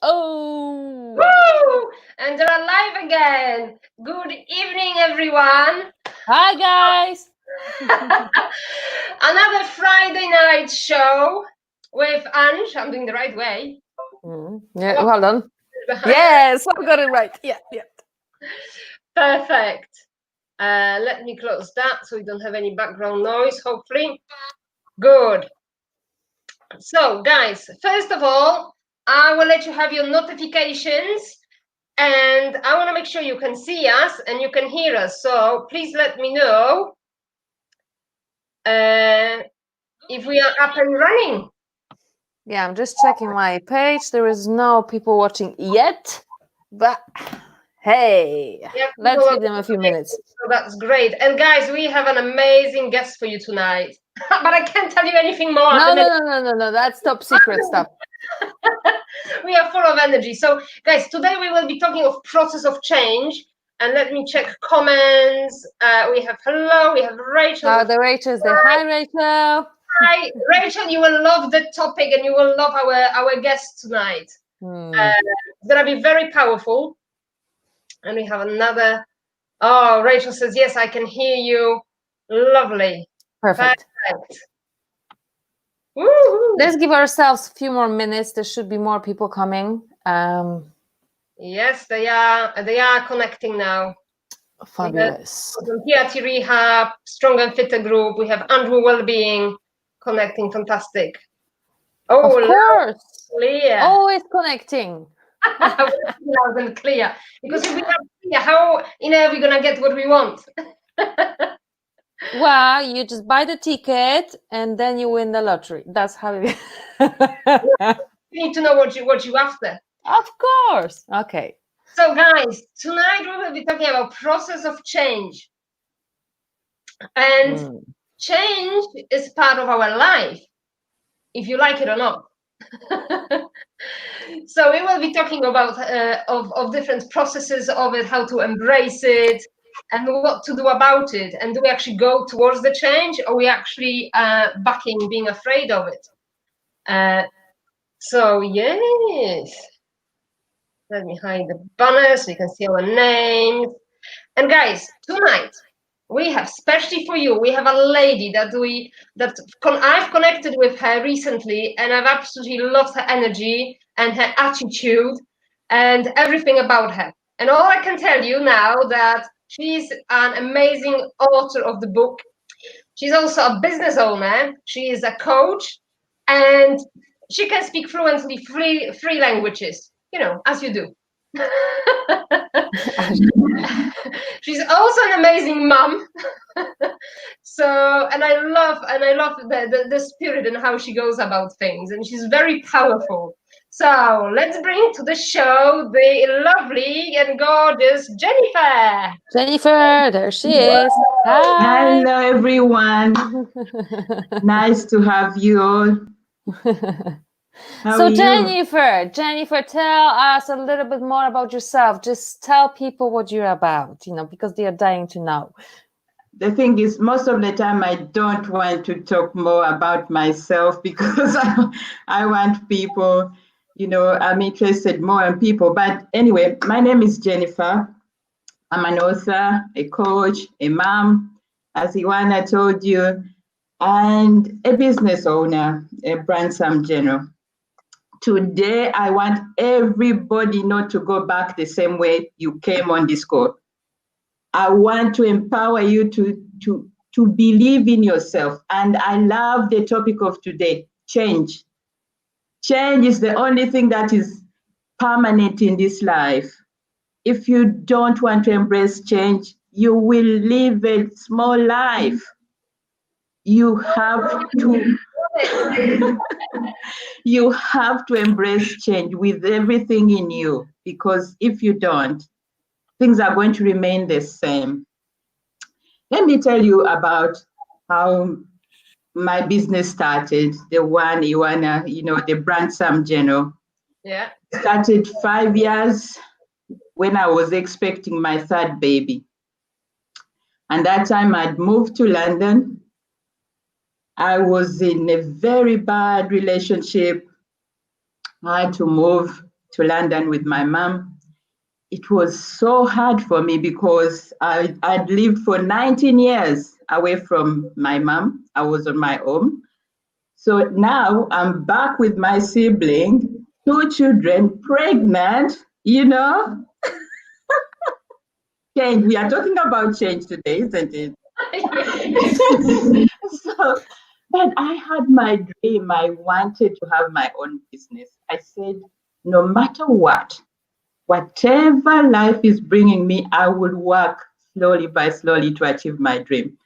Oh, Woo! And they're alive again. Good evening, everyone. hi guys. Another Friday night show with Ange. I'm doing the right way. Yeah, hold on. Behind. Yes, I got it right. Yeah. Perfect. Let me close that so we don't have any background noise, hopefully. Good. So, guys, first of all, I will let you have your notifications. And I want to make sure you can see us and you can hear us. So please let me know if we are up and running. Yeah, I'm just checking my page. There is no people watching yet, but hey, Yeah, let's give them a few minutes. so that's great. And guys, we have an amazing guest for you tonight. But I can't tell you anything more. No. That's top secret stuff. We are full of energy. So, guys, today we will be talking of process of change. And let me check comments. We have hello. We have Rachel. Oh, the Rachel's there. Hi, Rachel. Hi, Rachel. You will love the topic, and you will love our guest tonight. It's gonna be very powerful. And we have another. Oh, Rachel says yes, I can hear you. Lovely. Perfect. Woo-hoo. Let's give ourselves a few more minutes. There should be more people coming. Yes, they are connecting now. Fabulous. PRT Rehab, Strong and Fitter Group. We have Andrew Wellbeing connecting. Fantastic. Oh, of course. Clear. Always connecting. Loud and clear. Because if we are clear, how are we gonna get what we want? Well, you just buy the ticket and then you win the lottery. That's how it You need to know what you after. Of course. Okay. So guys, tonight we will be talking about process of change. And change is part of our life, if you like it or not. So we will be talking about of different processes of it, how to embrace it, and what to do about it. And do we actually go towards the change, or we actually backing, being afraid of it? So yes, let me hide the banners so you can see our names. And guys, tonight we have, especially for you, we have a lady that I've connected with her recently, and I've absolutely loved her energy and her attitude and everything about her. And all I can tell you now that she's an amazing author of the book. She's also a business owner. She is a coach, and she can speak fluently three languages, as you do. She's also an amazing mom. So, and I love the spirit and how she goes about things, and she's very powerful. So let's bring to the show the lovely and gorgeous Jennifer. Jennifer, there she is. Hi. Hello, everyone. Nice to have you all. So Jennifer, tell us a little bit more about yourself. Just tell people what you're about, because they are dying to know. The thing is, most of the time I don't want to talk more about myself because I want people, I'm interested more in people. But anyway, my name is Jennifer. I'm an author, a coach, a mom, as Ioana told you, and a business owner, a Brandsome General. Today, I want everybody not to go back the same way you came on this call. I want to empower you to believe in yourself. And I love the topic of today, change. Change is the only thing that is permanent in this life. If you don't want to embrace change, you will live a small life. You have to you have to embrace change with everything in you, because if you don't, things are going to remain the same. Let me tell you about how my business started, the one Ioana, the Brandsome General. Yeah. Started 5 years when I was expecting my third baby. And that time I'd moved to London. I was in a very bad relationship. I had to move to London with my mom. It was so hard for me because I'd lived for 19 years away from my mom. I was on my own. So now I'm back with my sibling, 2 children, pregnant, Change. We are talking about change today, isn't it? So, but I had my dream. I wanted to have my own business. I said, no matter what, whatever life is bringing me, I will work slowly by slowly to achieve my dream.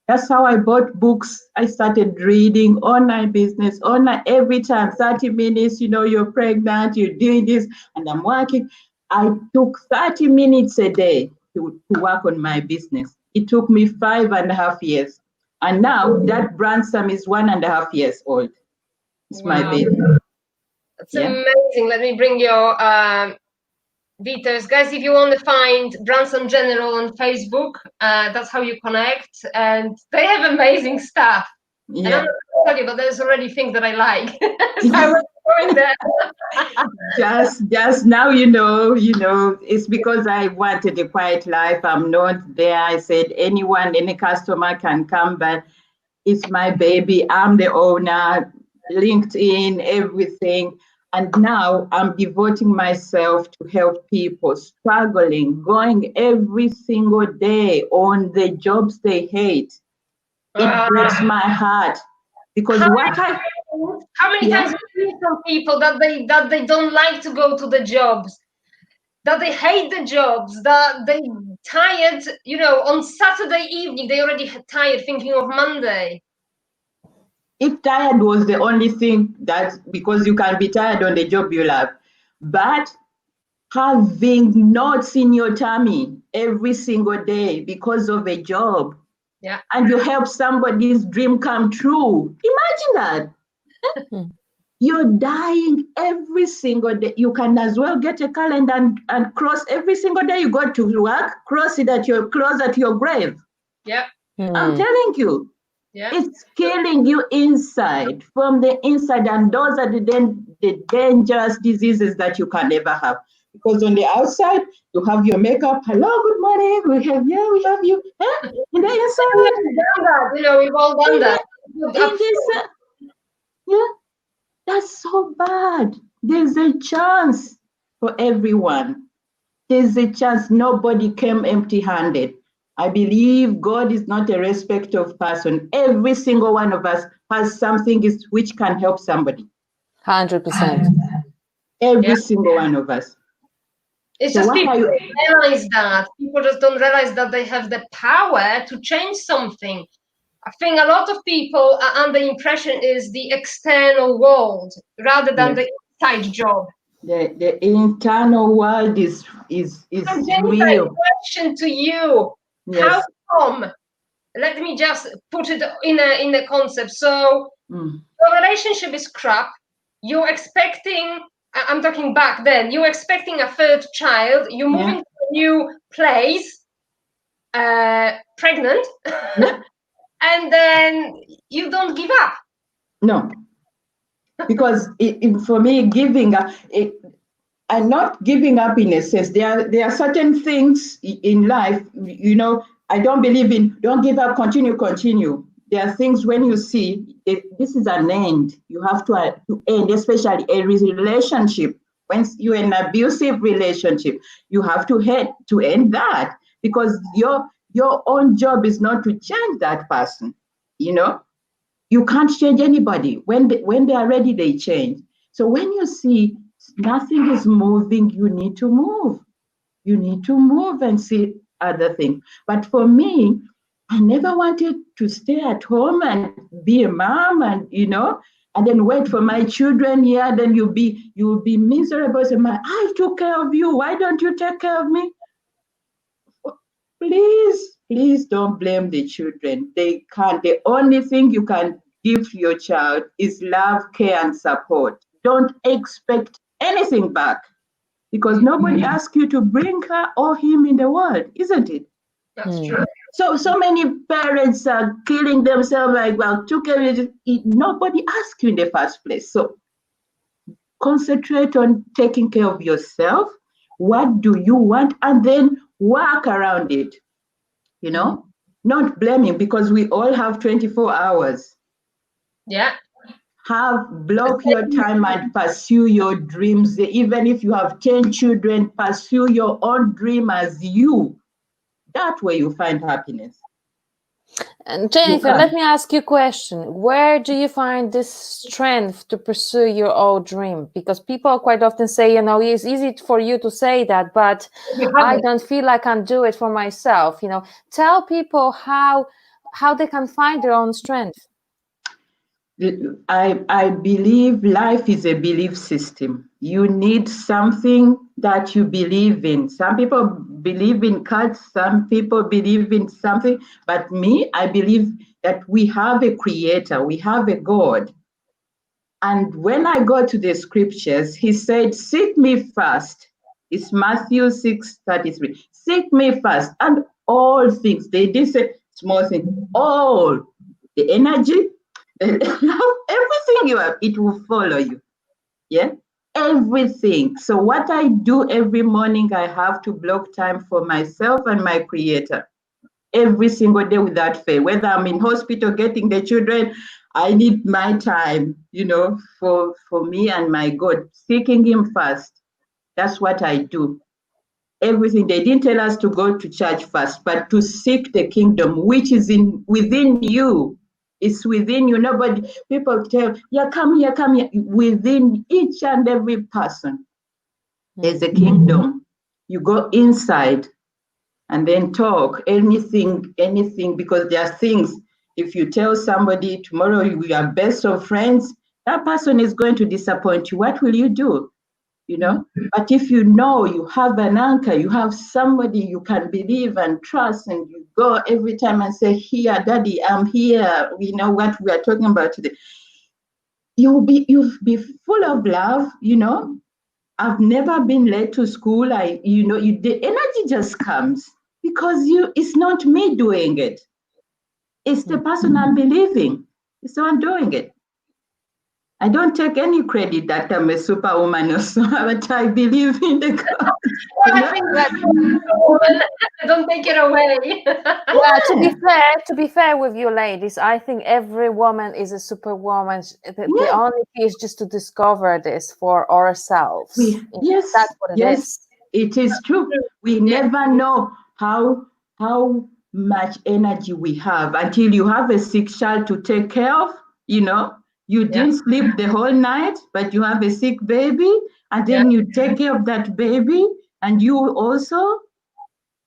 That's how I bought books. I started reading online business, online every time, 30 minutes, you're pregnant, you're doing this, and I'm working. I took 30 minutes a day to work on my business. It took me 5.5 years. And now that Brandsome is 1.5 years old. It's my baby. That's amazing. Let me bring your details. Guys, if you want to find Brandsome General on Facebook, that's how you connect. And they have amazing stuff. And I'm not going to tell you, but there's already things that I like. I was going there. just now, it's because I wanted a quiet life. I'm not there. I said any customer can come, but it's my baby. I'm the owner, LinkedIn, everything. And now I'm devoting myself to help people struggling, going every single day on the jobs they hate. It breaks my heart because how many times do you hear from people that they don't like to go to the jobs, that they hate the jobs, that they tired, on Saturday evening, they already tired thinking of Monday. If tired was the only thing, that's because you can be tired on the job you love. But having knots in your tummy every single day because of a job, and you help somebody's dream come true. Imagine that. You're dying every single day. You can as well get a calendar and cross every single day you go to work, cross it at your grave. Yeah. I'm telling you. Yeah. It's killing you inside, from the inside, and those are the dangerous diseases that you can never have. Because on the outside, you have your makeup. Hello, good morning. We have you. In the inside, we've all done that. That's so bad. There's a chance for everyone. There's a chance. Nobody came empty-handed. I believe God is not a respecter of person. Every single one of us has something which can help somebody. 100%. Every single one of us. It's just people don't realize that. People just don't realize that they have the power to change something. I think a lot of people are under the impression is the external world rather than the inside job. The internal world is Jennifer, real. Question to you. How come? Let me just put it in a concept. So your relationship is crap. You're expecting, I'm talking back then, you're expecting a third child, you're moving to a new place, pregnant, and then you don't give up. No, because for me, giving up, I'm not giving up in a sense. There are certain things in life, I don't believe in don't give up, continue. There are things when you see this is an end, you have to end, especially a relationship. When you're in an abusive relationship, you have to end that, because your own job is not to change that person. You can't change anybody. When they are ready, they change. So when you see nothing is moving, you need to move. You need to move and see other things. But for me, I never wanted to stay at home and be a mom and then wait for my children here. Then you'll be miserable. Say, I took care of you. Why don't you take care of me? Please don't blame the children. They can't. The only thing you can give to your child is love, care, and support. Don't expect anything back, because nobody asked you to bring her or him in the world, isn't it? That's true. So many parents are killing themselves, took care of it. Nobody asked you in the first place. So concentrate on taking care of yourself. What do you want? And then work around it, you know, not blaming, because we all have 24 hours. Yeah. Block your time and pursue your dreams. Even if you have 10 children, pursue your own dream as you. That way you find happiness. And Jennifer, let me ask you a question. Where do you find this strength to pursue your own dream? Because people quite often say, you know, it's easy for you to say that, but I don't feel like I can do it for myself. You know, tell people how they can find their own strength. I believe life is a belief system. You need something that you believe in. Some people believe in cards, some people believe in something, but me, I believe that we have a creator, we have a God. And when I go to the scriptures, he said, seek me first. It's Matthew 6:33. Seek me first, and all things, they did say small things, all the energy, everything you have, it will follow you. Yeah, everything. So what I do every morning, I have to block time for myself and my creator every single day without fail. Whether I'm in hospital getting the children, I need my time, you know, for me and my God, seeking him first. That's what I do. Everything. They didn't tell us to go to church first, but to seek the kingdom, which is within you. It's within you. Nobody, people tell, yeah, come here, come here. Within each and every person, there's a kingdom. You go inside and then talk anything, because there are things. If you tell somebody tomorrow we are best of friends, that person is going to disappoint you. What will you do? You know, but if you know you have an anchor, you have somebody you can believe and trust, and you go every time and say, here, Daddy, I'm here. We know what we are talking about today. You'll be full of love, you know. I've never been late to school. The energy just comes because it's not me doing it. It's the person I'm believing. It's the one doing it. I don't take any credit that I'm a superwoman or so, but I believe in the God. I think that don't take it away. Yeah, to be fair with you ladies, I think every woman is a superwoman. The only key is just to discover this for ourselves. Yes, that's what it is. It is true. We never know how much energy we have until you have a sick child to take care of, you know. You didn't sleep the whole night, but you have a sick baby, and then you take care of that baby, and you also,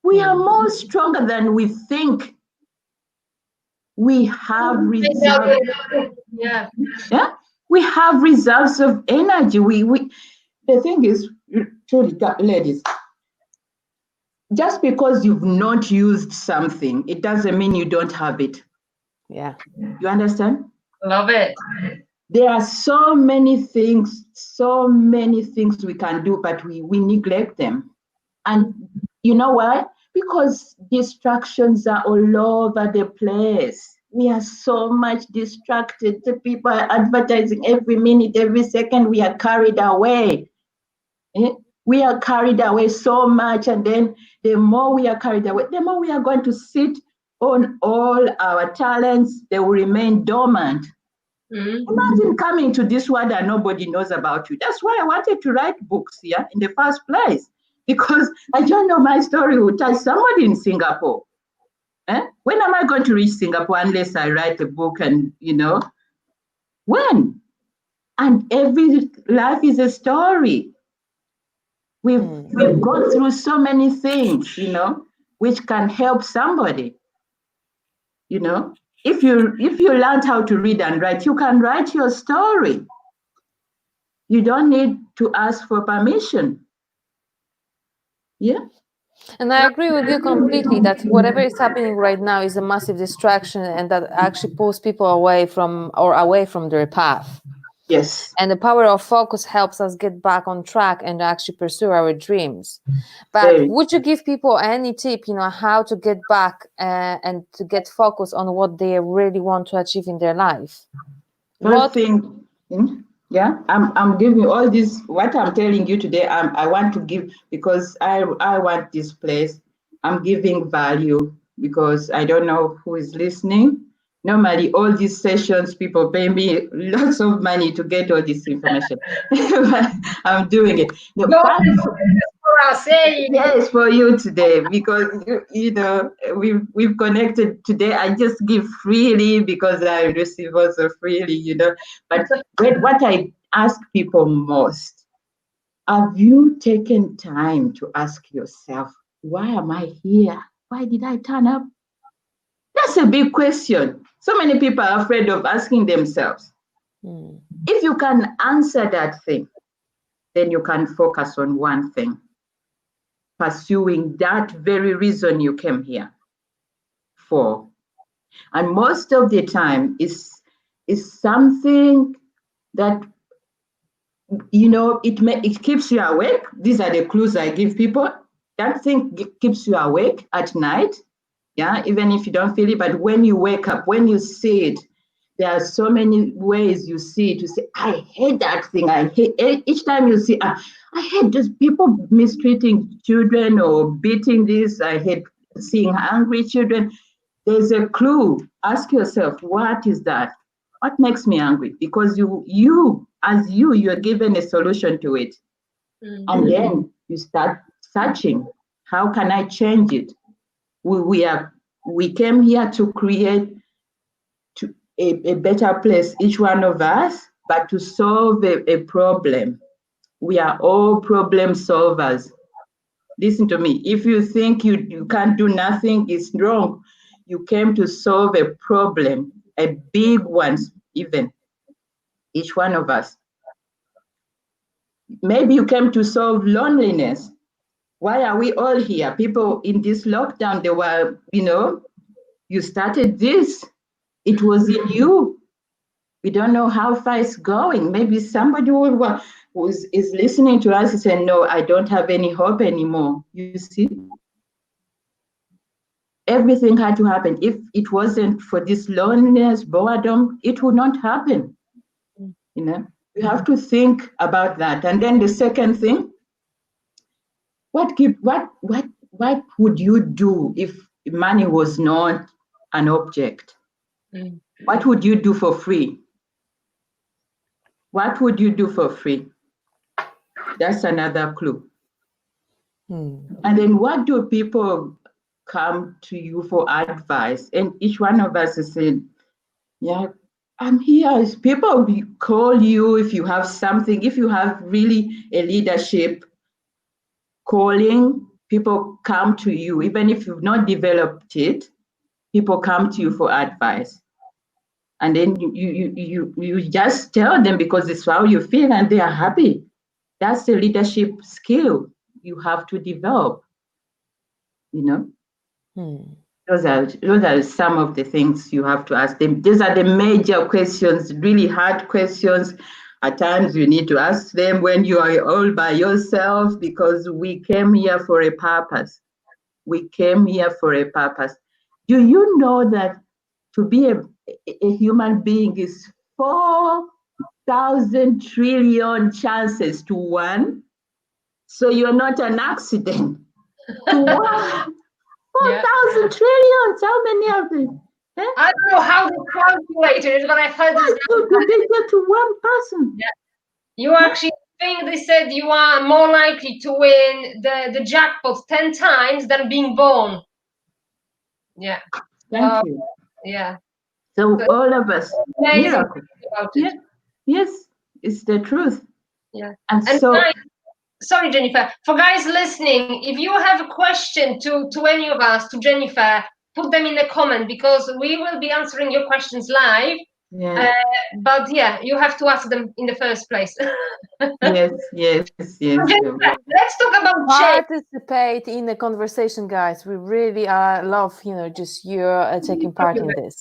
we are more stronger than we think. We have reserves. We have reserves of energy. The thing is, truly, ladies, just because you've not used something, it doesn't mean you don't have it. Yeah. You understand? Love it. There are so many things we can do, but we neglect them. And you know why? Because distractions are all over the place. We are so much distracted. The people are advertising every minute, every second. We are carried away. We are carried away so much. And then the more we are carried away, the more we are going to sit on all our talents. They will remain dormant. Imagine coming to this world and nobody knows about you. That's why I wanted to write books here in the first place, because I don't know my story will touch somebody in Singapore. When am I going to reach Singapore unless I write a book? And you know, when? And every life is a story. We've gone through so many things, you know, which can help somebody. You know, if you learned how to read and write, you can write your story. You don't need to ask for permission. Yeah. And I agree with you completely that whatever is happening right now is a massive distraction, and that actually pulls people away from their path. Yes. And the power of focus helps us get back on track and actually pursue our dreams. But would you give people any tip, you know, how to get back and to get focused on what they really want to achieve in their life? First thing, Yeah, I'm giving you all this. What I'm telling you today, I want to give because I want this place. I'm giving value because I don't know who is listening. Normally, all these sessions, people pay me lots of money to get all this information. But I'm doing it. No, Go but for us, hey. yes, for you today because you know we've connected today. I just give freely because I receive also freely, you know. But what I ask people most, have you taken time to ask yourself, why am I here? Why did I turn up? That's a big question. So many people are afraid of asking themselves. If you can answer that thing, then you can focus on one thing, pursuing that very reason you came here for. And most of the time is something that, you know, it keeps you awake. These are the clues I give people. That thing keeps you awake at night. Yeah, even if you don't feel it, but when you wake up, when you see it, there are so many ways you see it. You say, I hate that thing. I hate each time you see, I hate just people mistreating children or beating this. I hate seeing hungry children. There's a clue. Ask yourself, what is that? What makes me angry? Because you're given a solution to it. And then you start searching. How can I change it? We came here to create a better place, each one of us, but to solve a problem. We are all problem solvers. Listen to me. If you think you can't do nothing, it's wrong. You came to solve a problem, a big one, even, each one of us. Maybe you came to solve loneliness. Why are we all here? People in this lockdown, they were, you know, you started this. It was in you. We don't know how far it's going. Maybe somebody who is listening to us and saying, no, I don't have any hope anymore. You see? Everything had to happen. If it wasn't for this loneliness, boredom, it would not happen. You know, you have to think about that. And then the second thing, what would you do if money was not an object? What would you do for free? What would you do for free? That's another clue. And then what do people come to you for advice? And each one of us is saying, yeah, I'm here. People will call you if you have something, if you have really a leadership calling, people come to you. Even if you've not developed it, people come to you for advice. And then you just tell them because it's how you feel and they are happy. That's a leadership skill you have to develop, you know. Those are some of the things you have to ask them. These are the major questions, really hard questions. At times you need to ask them when you are all by yourself because we came here for a purpose. We came here for a purpose. Do you know that to be a human being is 4,000 trillion chances to 1? So you're not an accident. To 1. 4,000 trillions. How many of them? I don't know how they calculated it, but I've heard this. They get to 1 person. Yeah. You actually think they said you are more likely to win the jackpot 10 times than being born. Yeah. Thank you. Yeah. So all of us, miracle. About it. Yeah. Yes, it's the truth. Yeah. And so. Guys, sorry, Jennifer. For guys listening, if you have a question to any of us, to Jennifer, put them in the comment because we will be answering your questions live. Yeah. But yeah, you have to ask them in the first place. Yes. Jennifer, let's talk about participate in the conversation, guys. We really love, you know, just you taking part in this.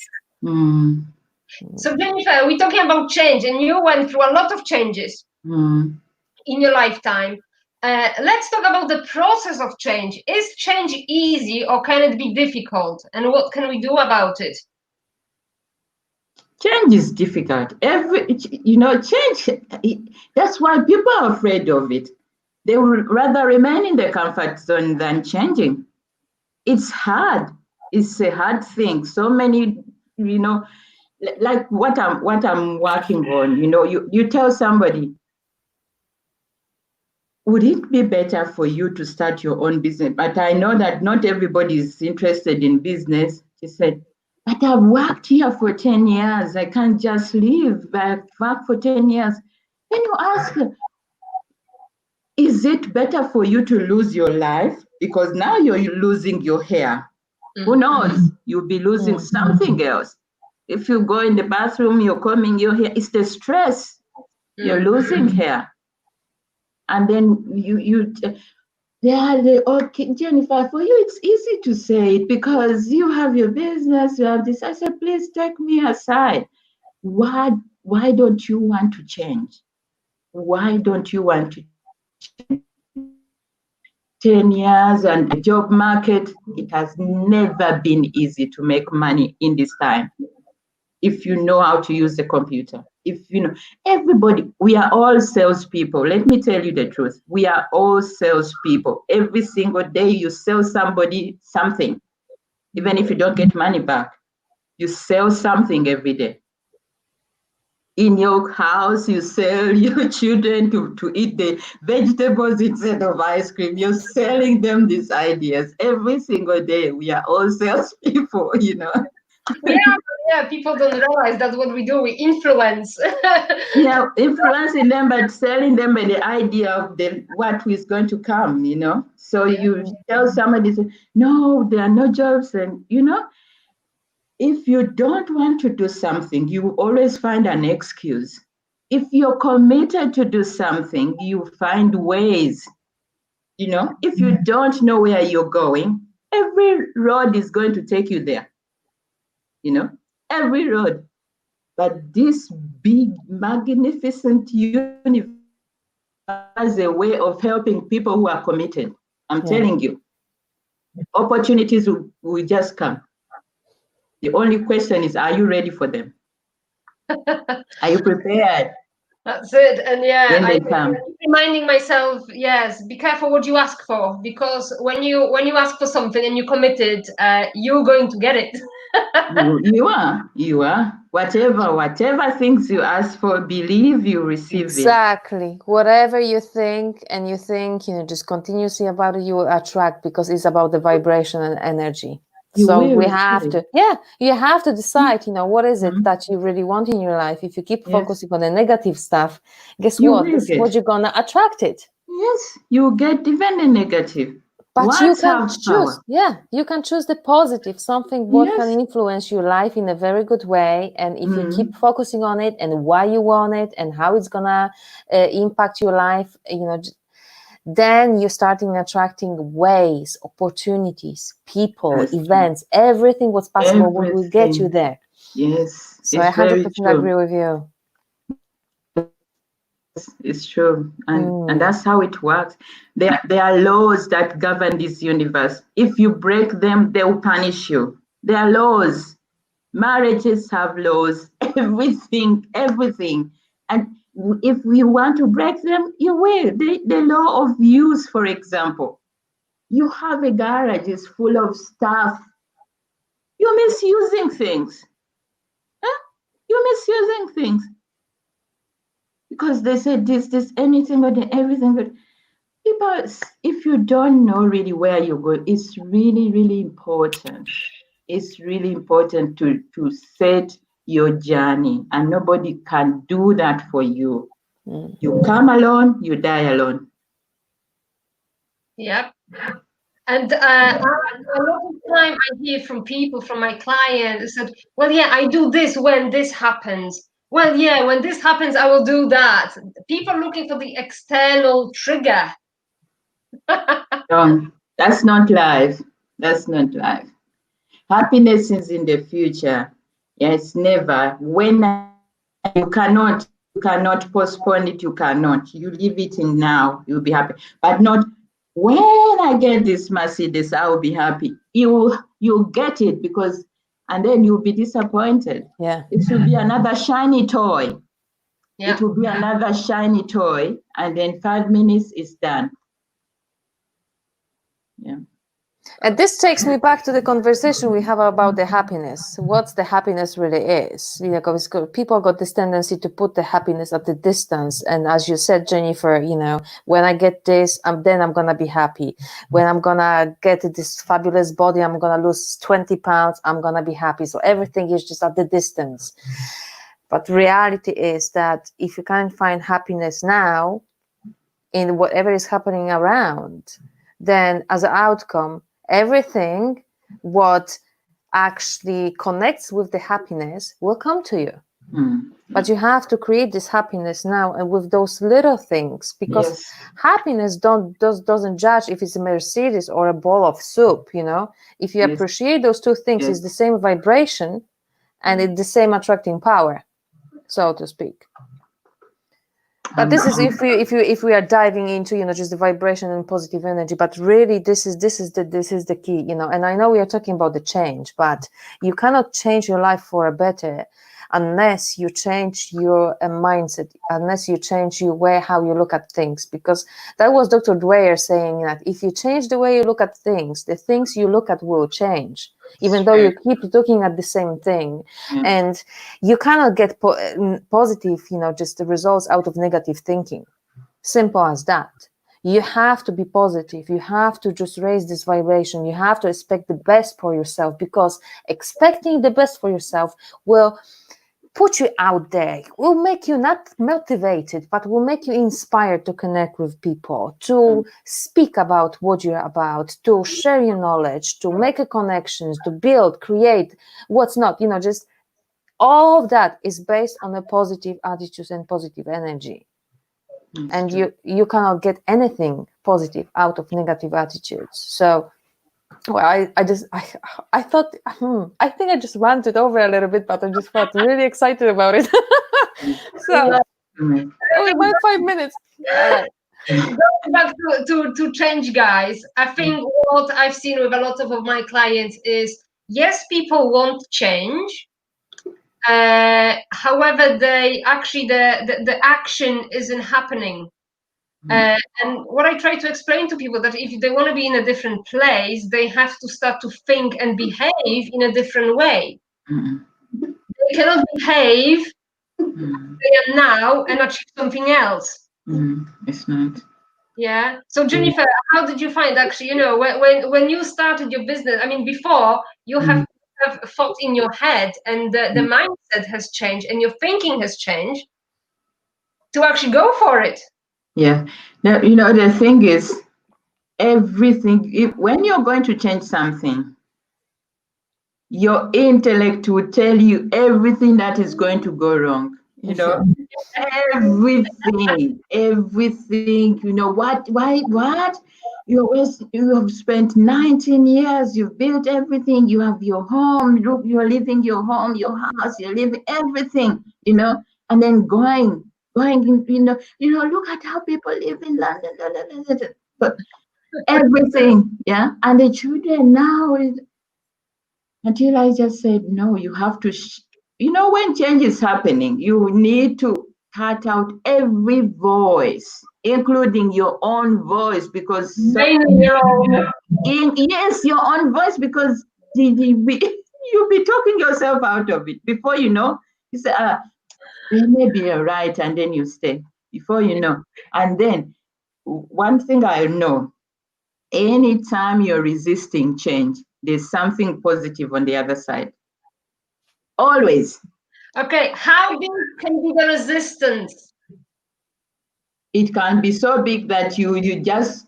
So Jennifer, we're talking about change, and you went through a lot of changes in your lifetime. Let's talk about the process of change. Is change easy or can it be difficult? And what can we do about it? Change is difficult. Change, that's why people are afraid of it. They would rather remain in the comfort zone than changing. It's hard. It's a hard thing. So many, like what I'm working on, you tell somebody, would it be better for you to start your own business? But I know that not everybody is interested in business. She said, but I've worked here for 10 years. I can't just leave. I've worked for 10 years. Then you ask her, is it better for you to lose your life? Because now you're losing your hair. Who knows? You'll be losing something else. If you go in the bathroom, you're combing your hair. It's the stress. You're losing hair. And then okay, Jennifer, for you, it's easy to say it because you have your business, you have this. I said, please take me aside. Why don't you want to change? Why don't you want to change? 10 years and the job market, it has never been easy to make money in this time. If you know how to use the computer, everybody, we are all salespeople. Let me tell you the truth. We are all salespeople. Every single day you sell somebody something, even if you don't get money back, you sell something every day. In your house, you sell your children to eat the vegetables instead of ice cream. You're selling them these ideas every single day. We are all salespeople, Yeah, people don't realize that's what we do. We influence. Yeah, influencing them, but selling them the idea of what is going to come, So you tell somebody, no, there are no jobs. And, if you don't want to do something, you always find an excuse. If you're committed to do something, you find ways. If you don't know where you're going, every road is going to take you there. Every road. But this big, magnificent universe has a way of helping people who are committed. I'm telling you, opportunities will just come. The only question is, are you ready for them? Are you prepared? That's it. And I'm reminding myself, yes, be careful what you ask for, because when you ask for something and you committed, you're going to get it. You are. Whatever things you ask for, believe you receive exactly. Whatever you think and just continuously about it, you will attract, because it's about the vibration and energy. So we have to, you have to decide, what is it that you really want in your life. If you keep focusing on the negative stuff, guess what? This is what you're going to attract it. Yes, you get even the negative. But you can choose, you can choose the positive, something what can influence your life in a very good way. And if you keep focusing on it and why you want it and how it's going to impact your life, then you're starting attracting ways, opportunities, people, events, everything what's possible will get you there. Yes. So I 100% agree with you. It's true. And that's how it works. There are laws that govern this universe. If you break them, they will punish you. There are laws. Marriages have laws, everything. And if we want to break them, you will. The law of use, for example. You have a garage, it's full of stuff. You're misusing things. You're misusing things. Because they said this, anything but everything. But people, if you don't know really where you go, it's really, really important. It's really important to set your journey, and nobody can do that for you. You come alone, you die alone. Yep. And a lot of time I hear from people, from my clients, that, well, I do this when this happens. Well, when this happens, I will do that. People are looking for the external trigger. No, that's not life. That's not life. Happiness is in the future. Yes, never. When you cannot postpone it, you cannot. You leave it in now, you'll be happy. But not when I get this Mercedes, I will be happy. You get it because and then you'll be disappointed. Yeah. It should be another shiny toy. Yeah. It will be another shiny toy, and then 5 minutes is done. Yeah. And this takes me back to the conversation we have about the happiness. What the happiness really is. You know, because people got this tendency to put the happiness at the distance. And as you said, Jennifer, you know, when I get this, then I'm going to be happy. When I'm going to get this fabulous body, I'm going to lose 20 pounds, I'm going to be happy. So everything is just at the distance. But reality is that if you can't find happiness now in whatever is happening around, then as an outcome, everything what actually connects with the happiness will come to you. But you have to create this happiness now, and with those little things, because happiness doesn't judge if it's a Mercedes or a bowl of soup. You know, if you appreciate those two things, it's the same vibration, and it's the same attracting power, so to speak. But this is if we are diving into, you know, just the vibration and positive energy. But really, this is the key, you know. And I know we are talking about the change, but you cannot change your life for a better unless you change your mindset, unless you change how you look at things. Because that was Dr. Dwyer saying that if you change the way you look at things, the things you look at will change, even though you keep looking at the same thing. And you cannot get positive, you know, just the results out of negative thinking. Simple as that. You have to be positive. You have to just raise this vibration. You have to expect the best for yourself, because expecting the best for yourself will put you out there, will make you not motivated, but will make you inspired to connect with people, to speak about what you're about, to share your knowledge, to make a connections, to build, create, what's not, you know, just all of that is based on a positive attitude and positive energy. And you cannot get anything positive out of negative attitudes. So, well, I thought, I think I just ranted over a little bit, but I just felt really excited about it. So, only about 5 minutes. Going back to change, guys, I think what I've seen with a lot of my clients is, yes, people want change. However, they actually, the action isn't happening. And what I try to explain to people, that if they want to be in a different place, they have to start to think and behave in a different way. They cannot behave there now and achieve something else. It's not. Yeah. So Jennifer, how did you find, actually, you know, when you started your business? I mean, before you have thought in your head, and the mindset has changed, and your thinking has changed to actually go for it. Yeah. Now, you know, the thing is, everything, when you're going to change something, your intellect will tell you everything that is going to go wrong. You know, everything, you know, what? You have spent 19 years, you've built everything, you have your home, look, you're living your home, your house, you're living everything, you know, and then going, you know, look at how people live in London, but everything, yeah. And the children now, until I just said, no, you have to, you know, when change is happening, you need to cut out every voice, including your own voice, because yes, your own voice, because you'll be talking yourself out of it. Before you know, you say, maybe you're right, and then you stay. Before you know, and then one thing I know, anytime you're resisting change, there's something positive on the other side. Always. Okay, how big can be the resistance? It can be so big that you just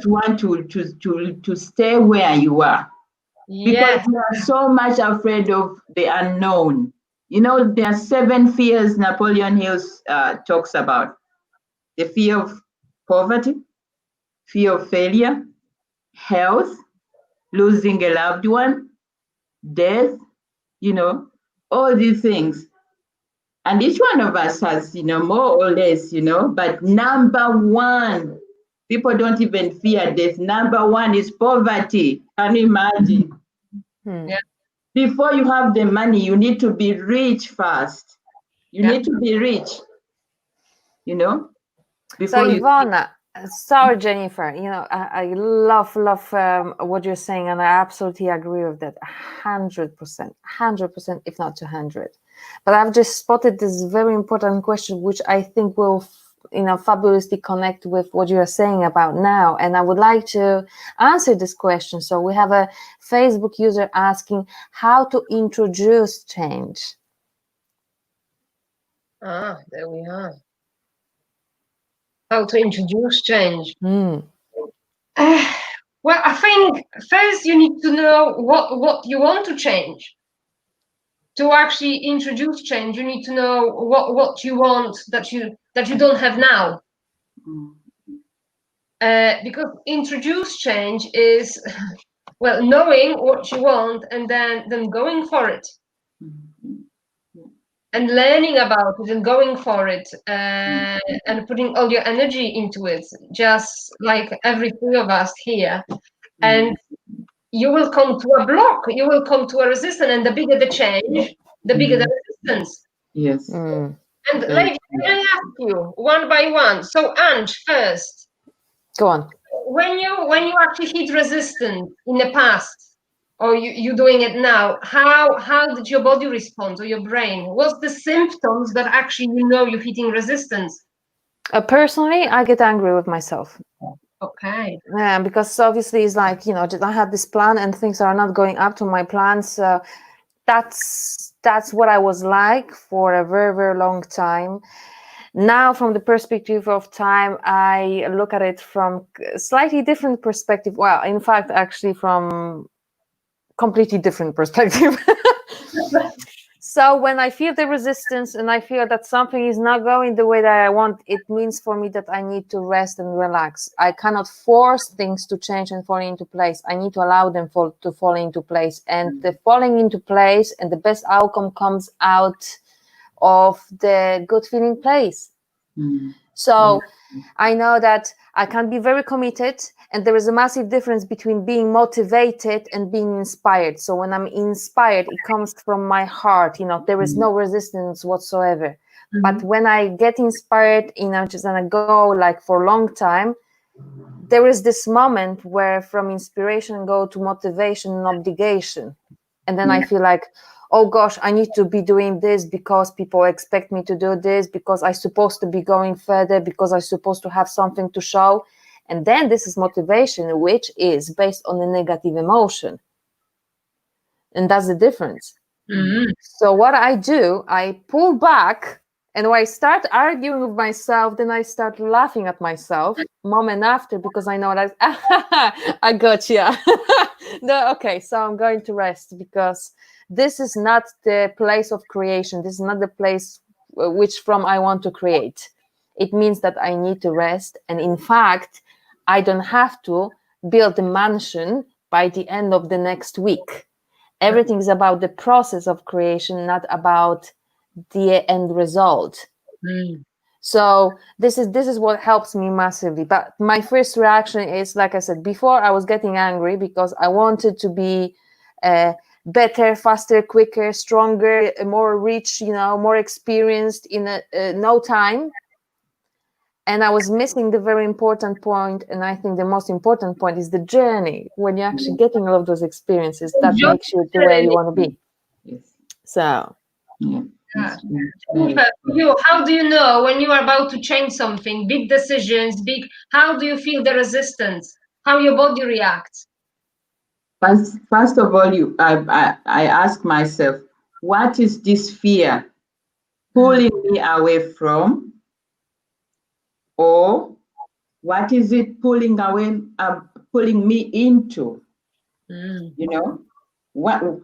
want to stay where you are. Because you are so much afraid of the unknown. You know, there are 7 fears Napoleon Hill talks about. The fear of poverty, fear of failure, health, losing a loved one, death, you know, all these things. And each one of us has, you know, more or less, you know, but number one, people don't even fear death. Number one is poverty. Can you imagine? Yeah. before you have the money, you need to be rich first. You Yeah. need to be rich, you know, So before you. Ivana, sorry, Jennifer, you know, I love what you're saying, and I absolutely agree with that 100%, if not 200. But I've just spotted this very important question, which I think will, you know, fabulously connect with what you are saying about now. And I would like to answer this question. So we have a Facebook user asking how to introduce change. Ah, there we are. How to introduce change. Well, I think first you need to know what you want to change. To actually introduce change, you need to know what you want that you don't have now. Because introduce change is, well, knowing what you want and then going for it. And learning about it and going for it, and putting all your energy into it, just like every three of us here. And you will come to a block, you will come to a resistance, and the bigger the change, the bigger the resistance. Yes. And ladies, can I ask you one by one? So Ange, first. Go on. When you actually hit resistance in the past, or you doing it now, how did your body respond, or your brain? What's the symptoms that actually you're hitting resistance? Personally, I get angry with myself. Okay. Yeah, because obviously it's like, you know, I had this plan and things are not going up to my plans. So that's what I was like for a very, very long time. Now, from the perspective of time, I look at it from a slightly different perspective. Well, in fact, actually from completely different perspective. So when I feel the resistance and I feel that something is not going the way that I want, it means for me that I need to rest and relax. I cannot force things to change and fall into place. I need to allow them to fall into place. And the falling into place and the best outcome comes out of the good feeling place. So I know that I can be very committed, and there is a massive difference between being motivated and being inspired. So when I'm inspired, it comes from my heart, you know, there is no resistance whatsoever. But when I get inspired, you know, just gonna go like for a long time, there is this moment where from inspiration go to motivation and obligation. And then I feel like, oh gosh, I need to be doing this because people expect me to do this, because I'm supposed to be going further, because I'm supposed to have something to show. And then this is motivation, which is based on a negative emotion. And that's the difference. So what I do, I pull back, and when I start arguing with myself, then I start laughing at myself moment after, because I know that I got you. No, okay, so I'm going to rest, because this is not the place of creation. This is not the place which from I want to create. It means that I need to rest. And in fact, I don't have to build a mansion by the end of the next week. Everything is about the process of creation, not about the end result. So this is what helps me massively. But my first reaction is, like I said before, I was getting angry because I wanted to be better, faster, quicker, stronger, more rich, you know, more experienced in no time. And I was missing the very important point. And I think the most important point is the journey. When you're actually getting all of those experiences, that makes you the way you want to be. Yes. So. You, how do you know when you are about to change something, big decisions, how do you feel the resistance? How your body reacts? First of all, I ask myself, what is this fear pulling me away from? Or what is it pulling me into? You know, why?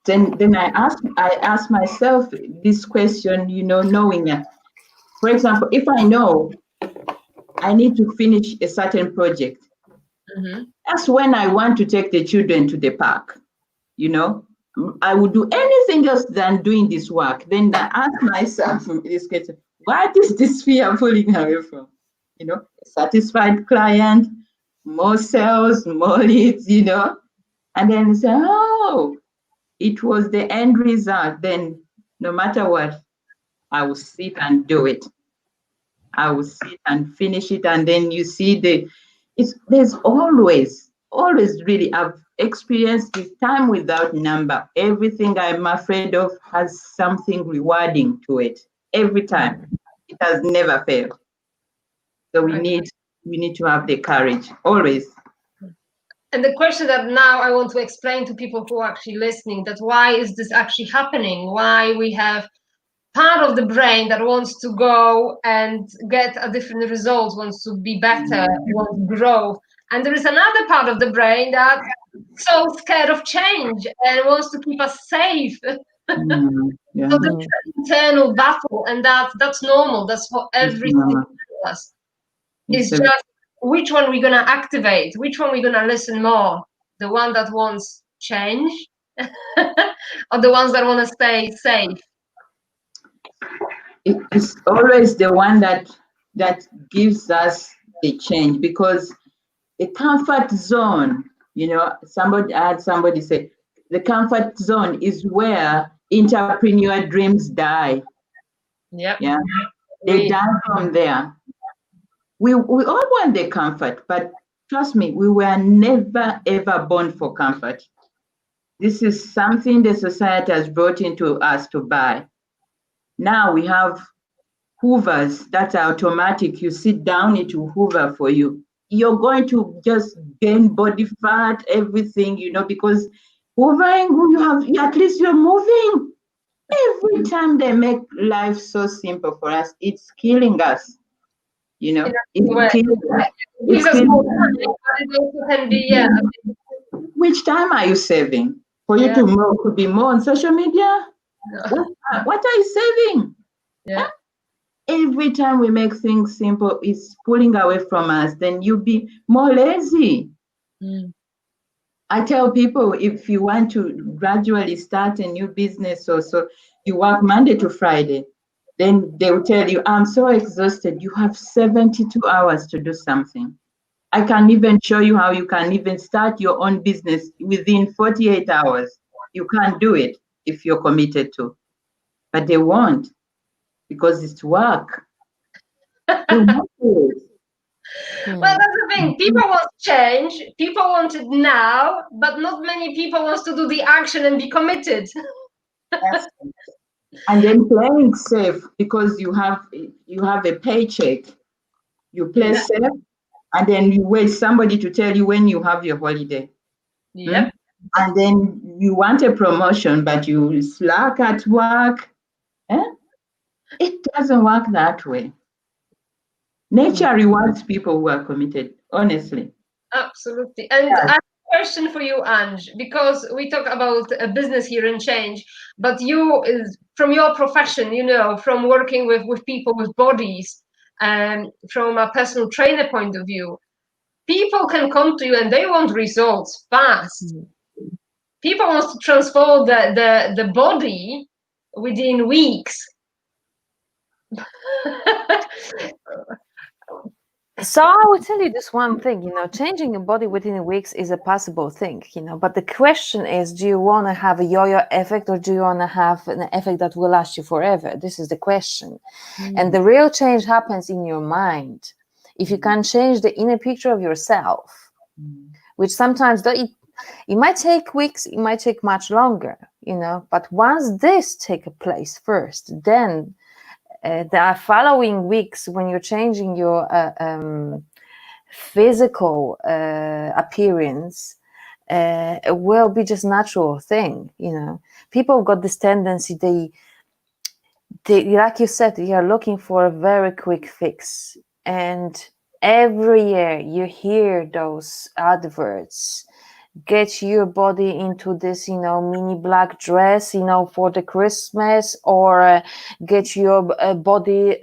Then I ask myself this question, you know, knowing that, for example, if I know I need to finish a certain project, that's when I want to take the children to the park. You know, I would do anything else than doing this work. Then I ask myself this question, what is this fear pulling away from? You know, a satisfied client, more sales, more leads, you know, and then say, oh, know it was the end result, then no matter what, I will sit and do it. I will sit and finish it. And then you see there's always really, I've experienced this time without number. Everything I'm afraid of has something rewarding to it. Every time. It has never failed. So we need to have the courage, always. And the question that now I want to explain to people who are actually listening, that why is this actually happening? Why we have part of the brain that wants to go and get a different result, wants to be better, wants to grow. And there is another part of the brain that's so scared of change and wants to keep us safe. Yeah. So there's an internal battle, and that's normal. That's for every single of us. It's just which one we're gonna activate, which one we're gonna listen more. The one that wants change, or the ones that want to stay safe. It's always the one that gives us the change, because the comfort zone, I had somebody say, the comfort zone is where entrepreneur dreams die. Yep. Yeah. They die from there. We all want the comfort, but trust me, we were never ever born for comfort. This is something the society has brought into us to buy. Now we have hoovers that are automatic. You sit down, it will hoover for you. You're going to just gain body fat, everything, because hoovering, at least you're moving. Every time they make life so simple for us, it's killing us. It's killing us. It's killing us. It also can be, Which time are you saving? For you to be more on social media? No. What are you saving? Yeah. Every time we make things simple, it's pulling away from us. Then you'll be more lazy. I tell people, if you want to gradually start a new business, or so you work Monday to Friday, then they will tell you, I'm so exhausted. You have 72 hours to do something. I can even show you how you can even start your own business within 48 hours. You can't do it if you're committed to, but they won't, because it's work. Well, that's the thing. People want change. People want it now, but not many people want to do the action and be committed. Yes. And then playing safe, because you have a paycheck. You play safe, and then you wait somebody to tell you when you have your holiday. Yeah. And then you want a promotion, but you slack at work. It doesn't work that way. Nature rewards people who are committed, honestly. Absolutely. And I have a question for you, Ange, because we talk about a business here and change, but you, from your profession, from working with people with bodies, and from a personal trainer point of view, people can come to you and they want results fast. People want to transform the body within weeks. So I will tell you this one thing, changing your body within weeks is a possible thing, but the question is, do you want to have a yo-yo effect, or do you want to have an effect that will last you forever? This is the question. And the real change happens in your mind. If you can change the inner picture of yourself, which sometimes it might take weeks, it might take much longer, but once this takes place first, then the following weeks, when you're changing your physical appearance, it will be just natural thing. People got this tendency, they like you said, they are looking for a very quick fix, and every year you hear those adverts. Get your body into this, mini black dress, for the Christmas, or get your body,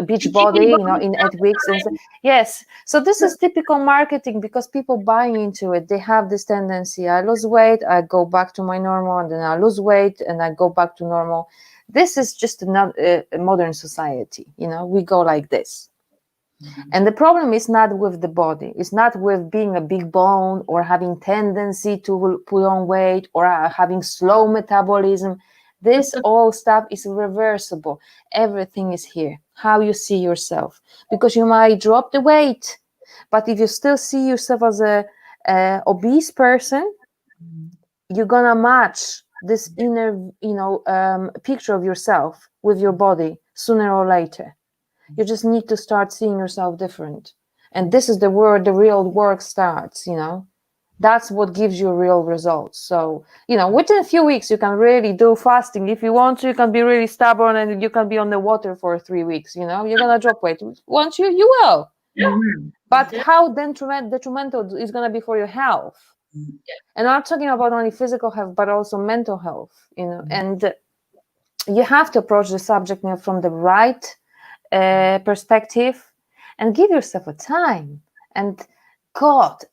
beach body, in 8 weeks. And yes, so this is typical marketing, because people buy into it. They have this tendency: I lose weight, I go back to my normal, and then I lose weight, and I go back to normal. This is just a modern society. We go like this. And the problem is not with the body. It's not with being a big bone or having tendency to put on weight or having slow metabolism. This all stuff is reversible. Everything is here. How you see yourself. Because you might drop the weight, but if you still see yourself as a obese person, you're gonna match this inner, picture of yourself with your body sooner or later. You just need to start seeing yourself different. And this is where the real work starts, That's what gives you real results. So, within a few weeks, you can really do fasting. If you want to, you can be really stubborn and you can be on the water for 3 weeks, You're going to drop weight. Once you will. Yeah. But how detrimental is going to be for your health? Yeah. And I'm not talking about only physical health, but also mental health, And you have to approach the subject from the right perspective and give yourself a time and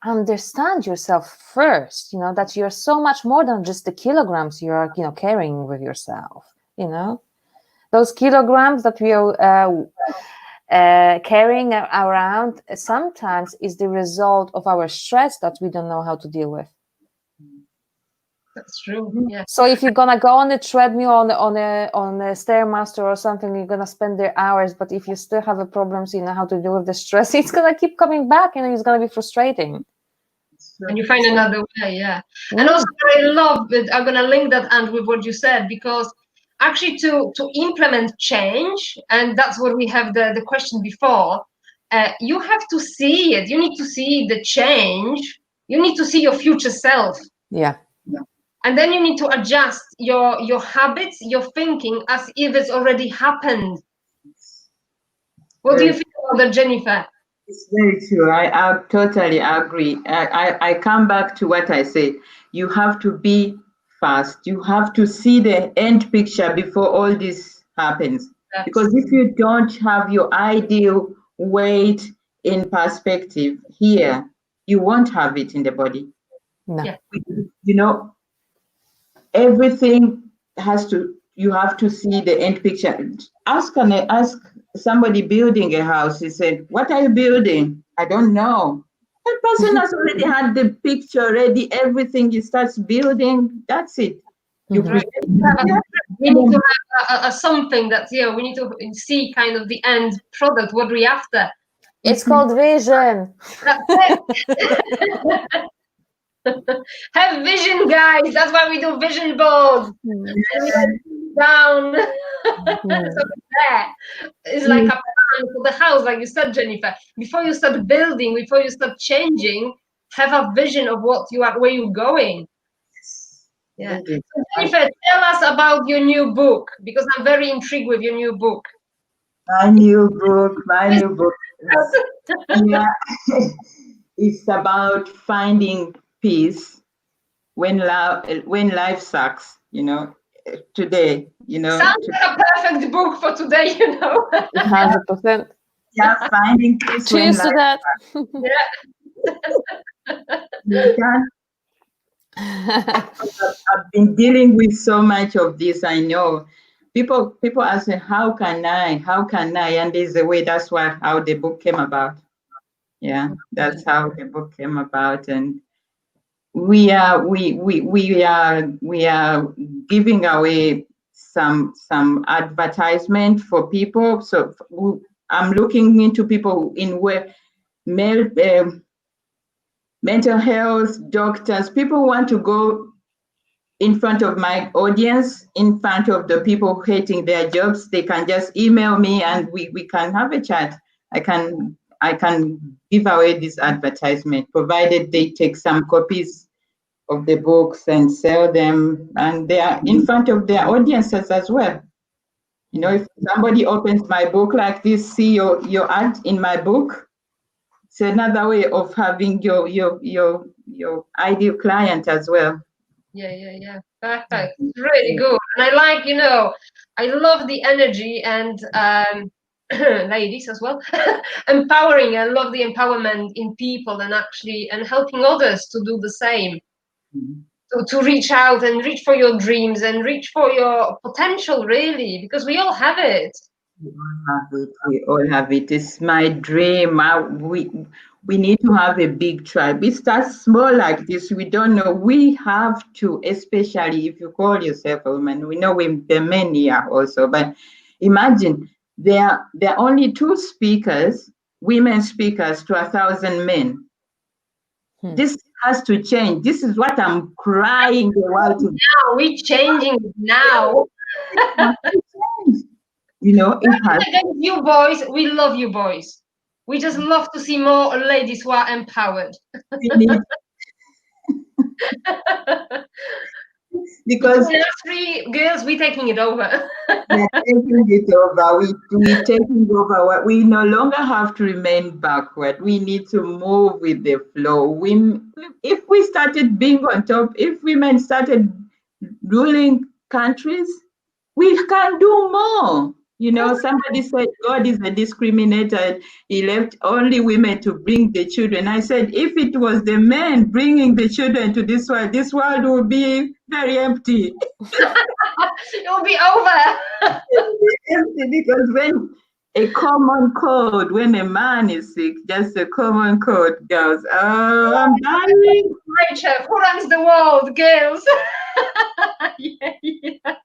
understand yourself first, that you're so much more than just the kilograms you're carrying with yourself. Those kilograms that we are carrying around sometimes is the result of our stress that we don't know how to deal with. That's true. Yeah. So if you're gonna go on the treadmill on a Stairmaster or something, you're gonna spend there hours. But if you still have a problem, so you know how to deal with the stress, it's gonna keep coming back, and it's gonna be frustrating. And you find another way, yeah. And also, I love it. I'm gonna link that and with what you said, because actually to implement change, and that's what we have the question before. You have to see it. You need to see the change. You need to see your future self. Yeah. And then you need to adjust your habits, your thinking, as if it's already happened. What do you think about that, Jennifer? It's very true. I totally agree. I come back to what I said. You have to be fast. You have to see the end picture before all this happens. Because if you don't have your ideal weight in perspective here, you won't have it in the body. No. Yeah. Everything you have to see the end picture. Ask somebody building a house. He said, "What are you building?" "I don't know." That person has already had the picture ready, everything. He starts building. That's it. We need to have a something that, we need to see kind of the end product, what we're after. It's called vision. That's it. Have vision, guys. That's why we do vision boards. Down. So there. It's like a plan for the house, like you said, Jennifer. Before you start building, before you start changing, have a vision of where you're going. Yeah. So Jennifer, tell us about your new book, because I'm very intrigued with your new book. My new book. Yeah. It's about finding peace when life sucks, today, Sounds like a perfect book for today, 100%. Yeah, finding peace. Cheers to that. I've been dealing with so much of this. I know people ask me, how can I? And there's a way. That's how the book came about. Yeah, that's how the book came about. And we are giving away some advertisement for people. So I'm looking into people in where mental health doctors, people want to go in front of my audience, in front of the people hating their jobs. They can just email me and we can have a chat. I can give away this advertisement, provided they take some copies of the books and sell them, and they are in front of their audiences as well. If somebody opens my book like this, see your ad in my book, it's another way of having your ideal client as well. Yeah. Perfect. It's really good. And I like, I love the energy and ladies as well, empowering. I love the empowerment in people and helping others to do the same. Mm-hmm. To reach out and reach for your dreams and reach for your potential, really, because we all have it. We all have it. It's my dream. We need to have a big tribe. It starts small like this. We don't know. We have to, especially if you call yourself a woman. We know the men here also, but imagine there are only 2 speakers, women speakers to 1,000 men. This has to change. This is what I'm crying the world to. Now we're changing it now. You know, it has. Against you boys, we love you boys. We just love to see more ladies who are empowered. Because there are 3 girls, we're taking it over. we're taking it over. We're taking over. We no longer have to remain backward. We need to move with the flow. If we started being on top, if women started ruling countries, we can do more. You know, somebody said God is a discriminator. He left only women to bring the children. I said, if it was the men bringing the children to this world would be very empty. It will be over. It will be empty because when a common code, when a man is sick, just a common code goes, oh, I'm dying. Rachel, who runs the world, girls? yeah.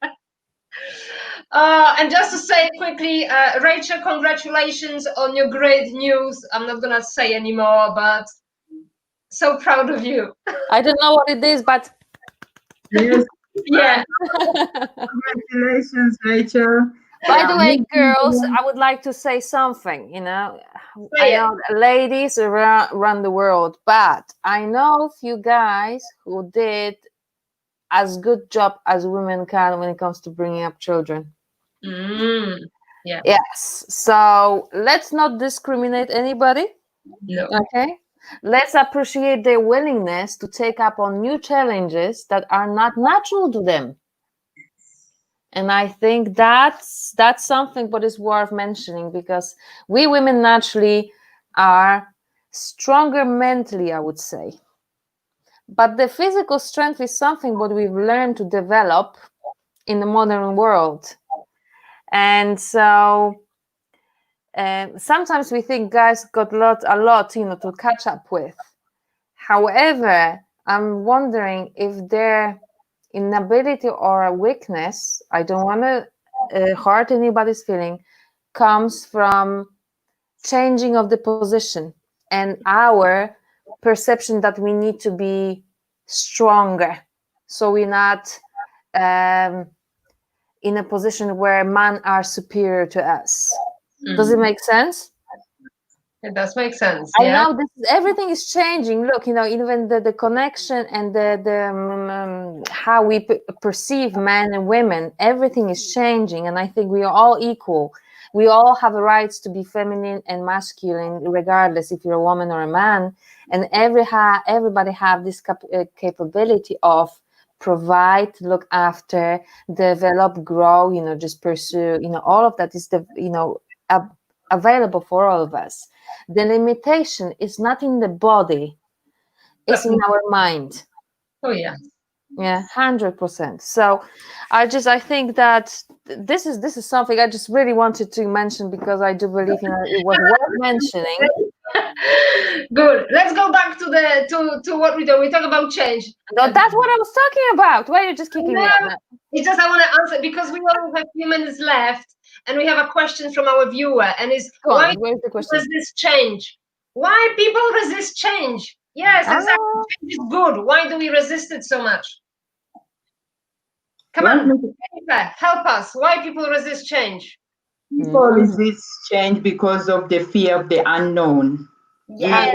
And just to say quickly, Rachel, congratulations on your great news. I'm not gonna say anymore, but so proud of you. I don't know what it is, but yes. Yeah. Congratulations, Rachel. By the way, girls, I would like to say something. You know, I know ladies run the world, but I know a few guys who did as good job as women can when it comes to bringing up children. Yeah. Yes. So let's not discriminate anybody. No. Okay. Let's appreciate their willingness to take up on new challenges that are not natural to them. And I think that's something what is worth mentioning, because we women naturally are stronger mentally, I would say. But the physical strength is something what we've learned to develop in the modern world. And so sometimes we think guys got a lot, you know, to catch up with. However, I'm wondering if their inability or a weakness, I don't want to hurt anybody's feeling, comes from changing of the position and our perception that we need to be stronger, so we're not in a position where men are superior to us. Does it make sense? It does make sense. I know everything is changing. Look, you know, even the connection and the how we perceive men and women, everything is changing, and I think we are all equal. We all have the rights to be feminine and masculine, regardless if you're a woman or a man. And everybody have this capability of provide, look after, develop, grow. You know, just pursue. You know, all of that is available for all of us. The limitation is not in the body; it's in our mind. Oh yeah. Yeah, 100%. So I think that this is something I just really wanted to mention, because I do believe it was worth mentioning. Good. Let's go back to what we do. We talk about change. No, that's what I was talking about. Why are you just kicking me out? It's just I want to answer, because we only have a few minutes left, and we have a question from our viewer, and it's why where's the question? Resist change? Why people resist change? Yes, exactly. Change is good. Why do we resist it so much? Come on, help us. Why people resist change? People resist change because of the fear of the unknown. Yes.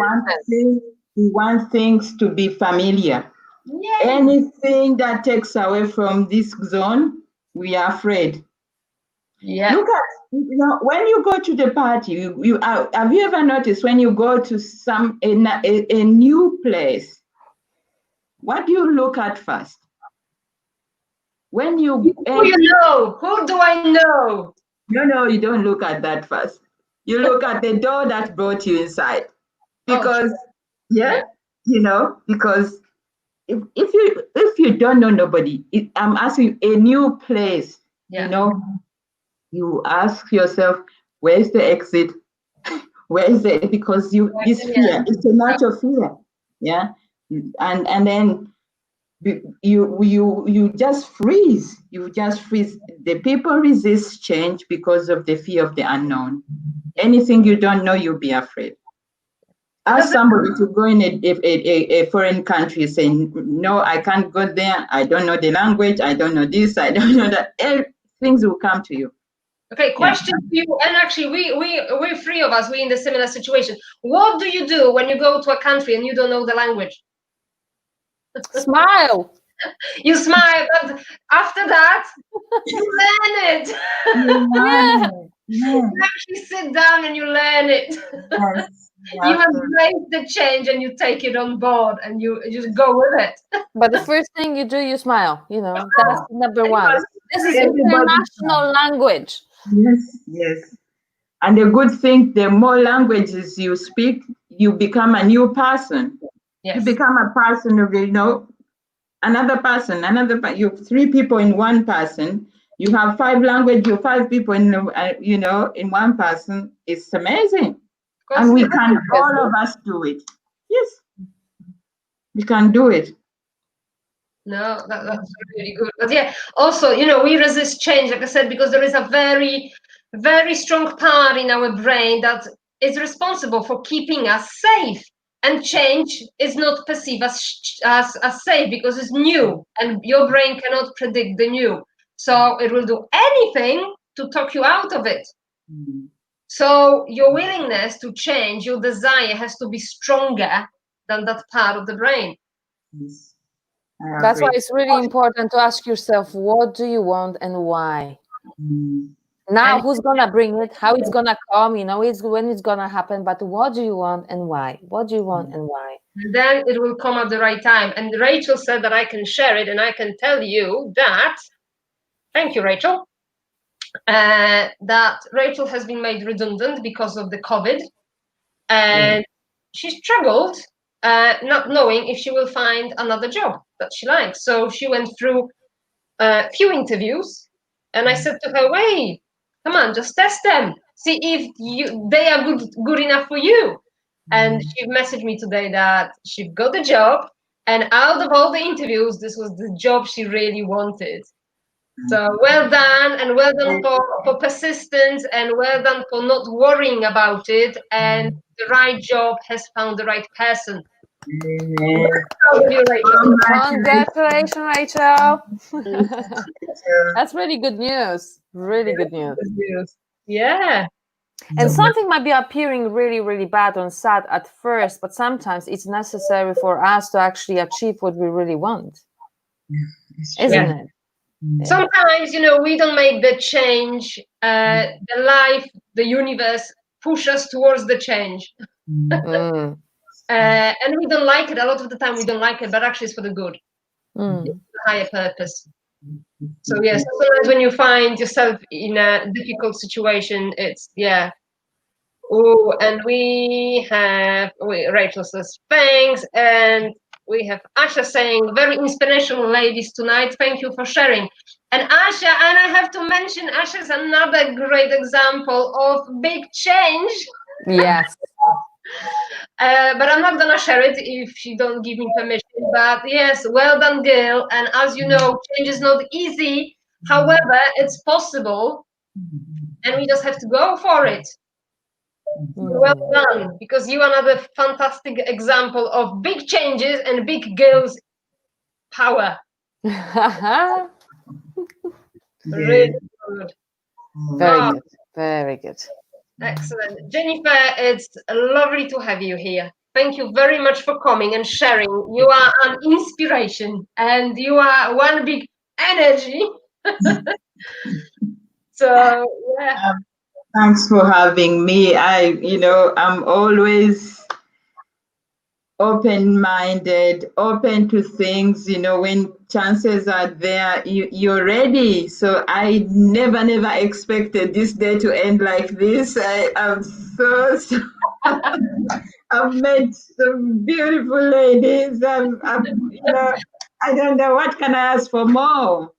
We want things to be familiar. Yes. Anything that takes away from this zone, we are afraid. Yeah. Look at, when you go to the party, have you ever noticed when you go to a new place, what do you look at first? When you who you know? Who do I know? No, you don't look at that first. You look at the door that brought you inside. Because because if you don't know nobody, I'm asking you, a new place, you ask yourself, where's the exit? Where is it? Because this fear, it's a natural fear. Yeah. And then you just freeze. You just freeze. The people resist change because of the fear of the unknown. Anything you don't know, you'll be afraid. Ask somebody to go in a foreign country saying, no, I can't go there. I don't know the language. I don't know this. I don't know that. Things will come to you. Okay, question to you, and actually we're three of us, we're in the similar situation. What do you do when you go to a country and you don't know the language? Smile. You smile, but after that, you learn it. You actually sit down and you learn it. You embrace the change and you take it on board and you just go with it. But the first thing you do, you smile. You know, that's number one. This is international language. Yes. And the good thing, the more languages you speak, you become a new person. Yes. You become a person of, another person, you have 3 people in one person. You have 5 languages, you 5 people in, in one person. It's amazing. And we can, all of us do it. Yes. We can do it. No, that's really good. But yeah, also, we resist change, like I said, because there is a very, very strong part in our brain that is responsible for keeping us safe. And change is not perceived as safe because it's new, and your brain cannot predict the new. So it will do anything to talk you out of it. Mm-hmm. So your willingness to change, your desire has to be stronger than that part of the brain. Yes. That's why it's really important to ask yourself, what do you want and why? Mm. Now, who's gonna bring it? How it's gonna come? It's when it's gonna happen. But what do you want and why? What do you want and why? And then it will come at the right time. And Rachel said that I can share it, and I can tell you that. Thank you, Rachel. That Rachel has been made redundant because of the COVID, and she struggled not knowing if she will find another job that she likes. So she went through a few interviews, and I said to her, wait, come on, just test them, see if they are good enough for you. And she messaged me today that she got the job, and out of all the interviews, this was the job she really wanted. So well done, and well done for persistence, and well done for not worrying about it, and the right job has found the right person. Congratulations, Rachel. That's really good news. Really good news. Yeah. And something might be appearing really, really bad and sad at first, but sometimes it's necessary for us to actually achieve what we really want. Isn't it? Sometimes, we don't make the change. The life, the universe push us towards the change. And we don't like it. A lot of the time we don't like it, but actually it's for the good. It's a higher purpose. So yes, sometimes when you find yourself in a difficult situation, it's Oh, and Rachel says thanks, and we have Asha saying very inspirational ladies tonight. Thank you for sharing. And Asha, and I have to mention, Asha is another great example of big change. Yes. But I'm not gonna share it if she don't give me permission. But yes, well done, girl. And as you know, change is not easy. However, it's possible, and we just have to go for it. Well done, because you are another fantastic example of big changes and big girls' power. Really good. Very good. Very good. Excellent. Jennifer, it's lovely to have you here. Thank you very much for coming and sharing. You are an inspiration and you are one big energy. So, yeah. Thanks for having me. I'm always open-minded, open to things, when chances are there, you're ready. So I never expected this day to end like this. I'm so I've met some beautiful ladies. I don't know, what can I ask for more?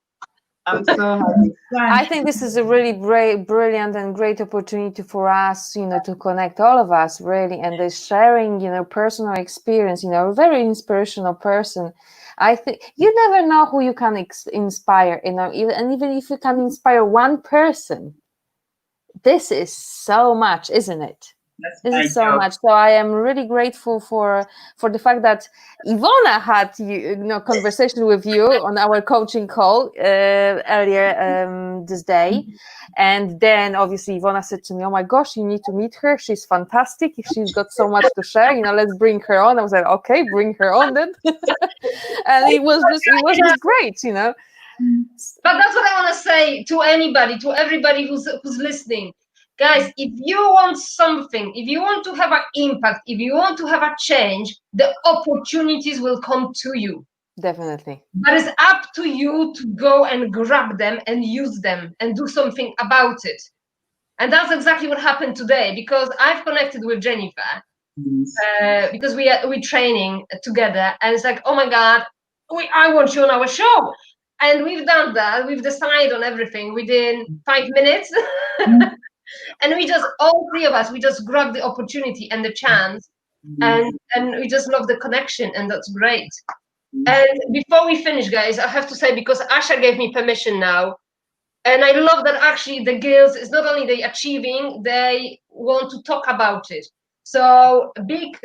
I'm so happy. I think this is a really brilliant and great opportunity for us, to connect all of us really, and the sharing, personal experience, a very inspirational person. I think you never know who you can inspire, and even if you can inspire one person, this is so much, isn't it? This is so much. So I am really grateful for the fact that Ivona had conversation with you on our coaching call earlier this day, and then obviously Ivona said to me, "Oh my gosh, you need to meet her. She's fantastic. She's got so much to share. Let's bring her on." I was like, "Okay, bring her on then," and it was just great, But that's what I want to say to everybody who's listening. Guys, if you want something, if you want to have an impact, if you want to have a change, the opportunities will come to you. Definitely. But it's up to you to go and grab them and use them and do something about it. And that's exactly what happened today, because I've connected with Jennifer, because we're training together, and it's like, oh my God, I want you on our show. And we've done that. We've decided on everything within 5 minutes. And we just, all three of us, we just grabbed the opportunity and the chance, and we just love the connection, and that's great. And before we finish, guys, I have to say, because Asha gave me permission now, and I love that actually the girls, is not only they achieving, they want to talk about it. So big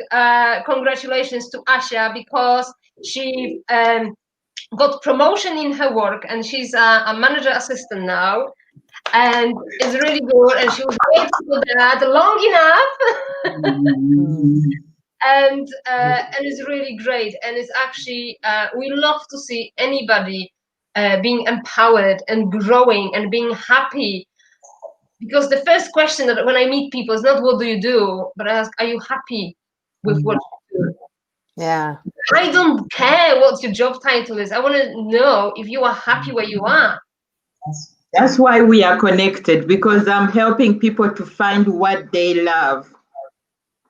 congratulations to Asha, because she got promotion in her work, and she's a manager assistant now. And it's really good, and she was waiting for that long enough. And it's really great, and it's actually we love to see anybody being empowered and growing and being happy, because the first question that when I meet people is not what do you do, but I ask, are you happy with what you do? Yeah, I don't care what your job title is. I want to know if you are happy where you are. That's why we are connected, because I'm helping people to find what they love.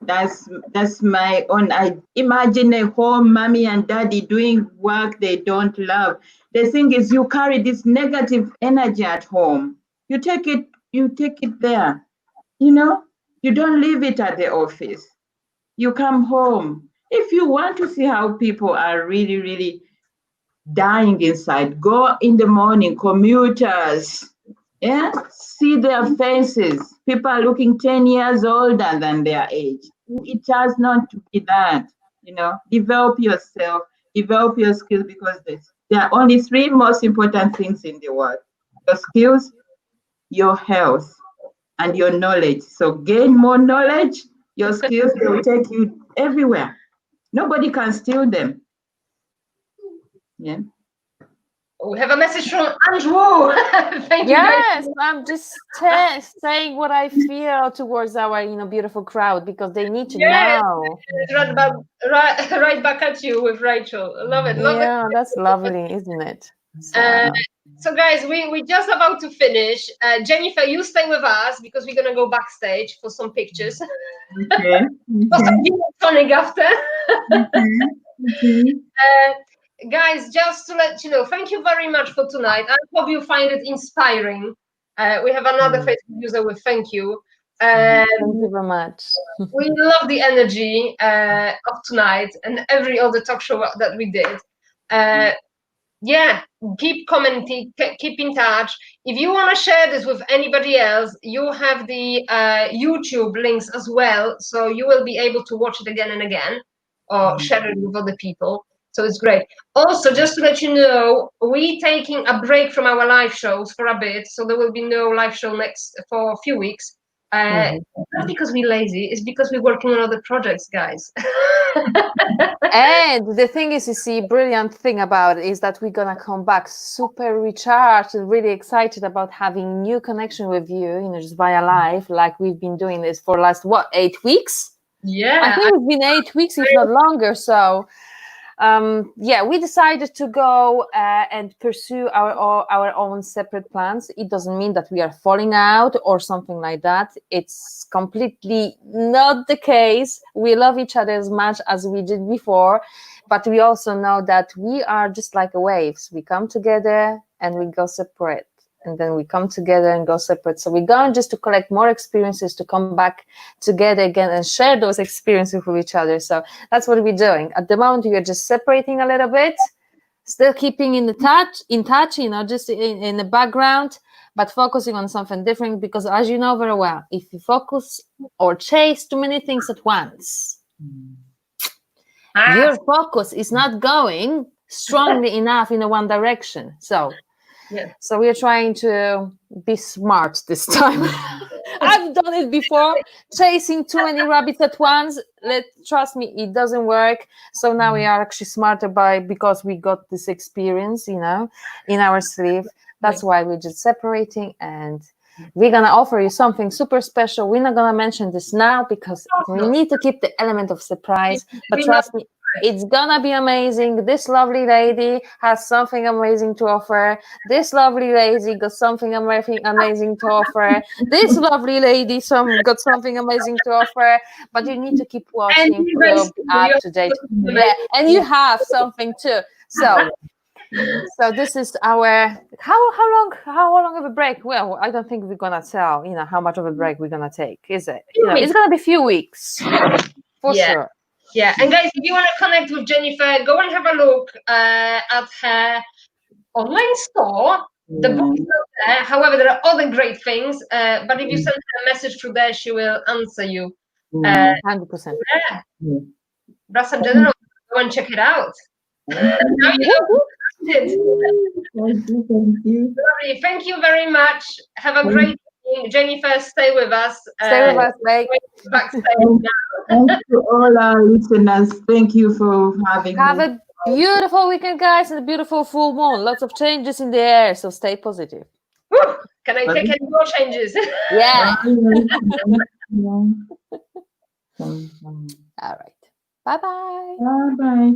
That's my own. I imagine a home, mommy and daddy doing work they don't love. The thing is, you carry this negative energy at home. You take it there. You don't leave it at the office. You come home. If you want to see how people are really, really dying inside, go in the morning, commuters, see their faces. People are looking 10 years older than their age. It has not to be that. Develop yourself, develop your skills, because there are only 3 most important things in the world: your skills, your health, and your knowledge. So gain more knowledge. Your skills will take you everywhere. Nobody can steal them. Yeah. We have a message from Andrew. Thank you. Yes, I'm just saying what I feel towards our, beautiful crowd, because they need to know. Right back at you with Rachel. Love it. Yeah, that's lovely, isn't it? So guys, we're just about to finish. Jennifer, you stay with us, because we're gonna go backstage for some pictures. Okay. For some tonic after. Guys, just to let you know, thank you very much for tonight. I hope you find it inspiring. We have another Facebook user with thank you. Thank you very much. We love the energy of tonight and every other talk show that we did. Keep commenting, keep in touch. If you want to share this with anybody else, you have the YouTube links as well, so you will be able to watch it again and again, or share it with other people. So it's great. Also, just to let you know, we're taking a break from our live shows for a bit, so there will be no live show for a few weeks. Not because we're lazy, it's because we're working on other projects, guys. And the thing is, you see, brilliant thing about it is that we're gonna come back super recharged and really excited about having new connection with you, just via live, like we've been doing this for last 8 weeks? Yeah, I think it's been 8 weeks, if not longer. So yeah, we decided to go and pursue our own separate plans. It doesn't mean that we are falling out or something like that. It's completely not the case. We love each other as much as we did before, but we also know that we are just like waves. We come together and we go separate, and then we come together and go separate. So we're going just to collect more experiences to come back together again and share those experiences with each other. So that's what we're doing. At the moment, we are just separating a little bit, still keeping in touch, you know, just in the background, but focusing on something different. Because as you know very well, if you focus or chase too many things at once, your focus is not going strongly enough in a one direction. So we are trying to be smart this time. I've done it before, chasing too many rabbits at once. Trust me, it doesn't work. So now we are actually smarter because we got this experience, you know, in our sleeve. That's why we're just separating, and we're gonna offer you something super special. We're not gonna mention this now because we need to keep the element of surprise. But trust me, it's gonna be amazing. This lovely lady has something amazing to offer. This lovely lady got something amazing to offer. This lovely lady got something amazing to offer. But you need to keep watching to be up to date. Yeah, and you have something too. So this is our how long of a break? Well, I don't think we're gonna tell, you know, how much of a break we're gonna take, is it? You know, it's gonna be a few weeks for sure. Yeah, and guys, if you want to connect with Jennifer, go and have a look at her online store. The book is not there. However, there are other great things. But if you send her a message through there, she will answer you. 100%. Yeah. Brasov General, go and check it out. Now you know. Thank you. Lovely. Thank you very much. Have a great evening. Jennifer, stay with us. Stay with us, mate. Backstage now. Thank you, all our listeners. Thank you for having me. Have a beautiful weekend, guys, and a beautiful full moon. Lots of changes in the air, so stay positive. Woo! Can I take any more changes? Yeah. All right. Bye-bye. Bye-bye.